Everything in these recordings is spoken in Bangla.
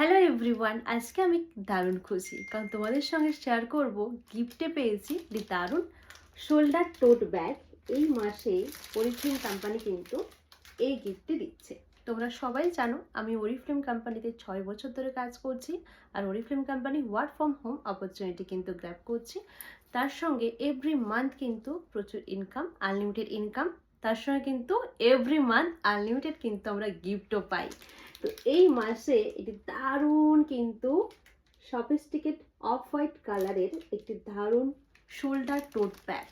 হ্যালো এভরিওয়ান, আজকে আমি দারুণ খুশি কারণ তোমাদের সঙ্গে শেয়ার করব গিফটে পেয়েছি একটি দারুণ শোল্ডার টোট ব্যাগ। এই মাসে ওরিফ্লেম কোম্পানি কিন্তু এই গিফটটি দিচ্ছে। তোমরা সবাই জানো আমি ওরিফ্লেম কোম্পানিতে 6 বছর ধরে কাজ করছি, আর Oriflame company work from home opportunity কিন্তু গ্র্যাব করছি। তার সঙ্গে এভরি মান্থ কিন্তু প্রচুর ইনকাম, আনলিমিটেড ইনকাম। তার সঙ্গে কিন্তু এভরি মান্থ আনলিমিটেড কিন্তু আমরা গিফটও পাই। তো এই মাসে এটি দারুণ কিন্তু সফিস্টিকেট অফ হোয়াইট কালারের একটি দারুণ শোল্ডার টোট ব্যাগ।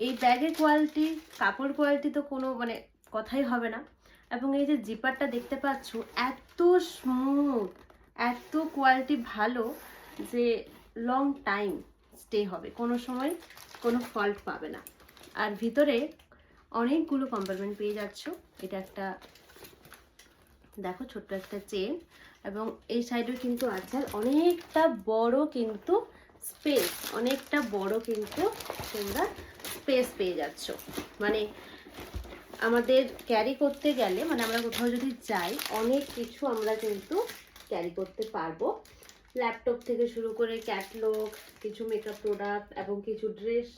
এই ব্যাগের কোয়ালিটি, কাপড় কোয়ালিটি তো কোনো কথাই হবে না। এবং এই যে জিপারটা দেখতে পাচ্ছ, এত স্মুথ, এত কোয়ালিটি ভালো যে লং টাইম স্টে হবে, কোনো সময় কোনো ফল্ট পাবে না। আর ভিতরে অনেকগুলো কম্পার্টমেন্ট পেয়ে যাচ্ছ। এটা একটা দেখো ছোট্ট একটা চেন, এবং এই সাইডেও কিন্তু আছে অনেকটা বড় কিন্তু স্পেস, অনেকটা বড় কিন্তু তোমরা স্পেস পেয়ে যাচ্ছ। মানে আমাদের ক্যারি করতে গেলে, আমরা কোথাও যদি যাই, অনেক কিছু আমরা কিন্তু ক্যারি করতে পারবো। ল্যাপটপ থেকে শুরু করে ক্যাটলগ, কিছু মেকআপ প্রোডাক্ট এবং কিছু ড্রেস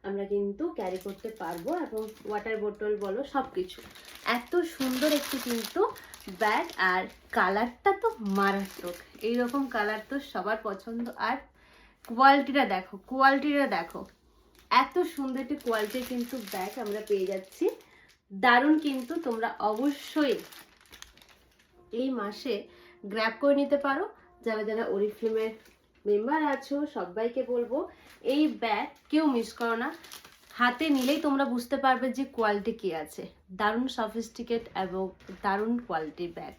আমরা কিন্তু ক্যারি করতে পারবো, এবং ওয়াটার বোতল বলো সব কিছু। এত সুন্দর একটি কিন্তু ব্যাগ, আর কালারটা তো মারাত্মক। এইরকম কালার তো সবার পছন্দ। আর কোয়ালিটিটা দেখো, কোয়ালিটিটা দেখো, এত সুন্দর একটি কোয়ালিটির কিন্তু ব্যাগ আমরা পেয়ে যাচ্ছি। দারুণ কিন্তু, তোমরা অবশ্যই এই মাসে গ্র্যাব করে নিতে পারো। যারা যারা ওরিফ্লেমের মেম্বার আছো সবাইকে বলবো, এই ব্যাগ কেউ মিস করো না। হাতে নিলেই তোমরা বুঝতে পারবে যে কোয়ালিটি কি আছে। দারুণ সফিস্টিকেট এবং দারুণ কোয়ালিটির ব্যাগ।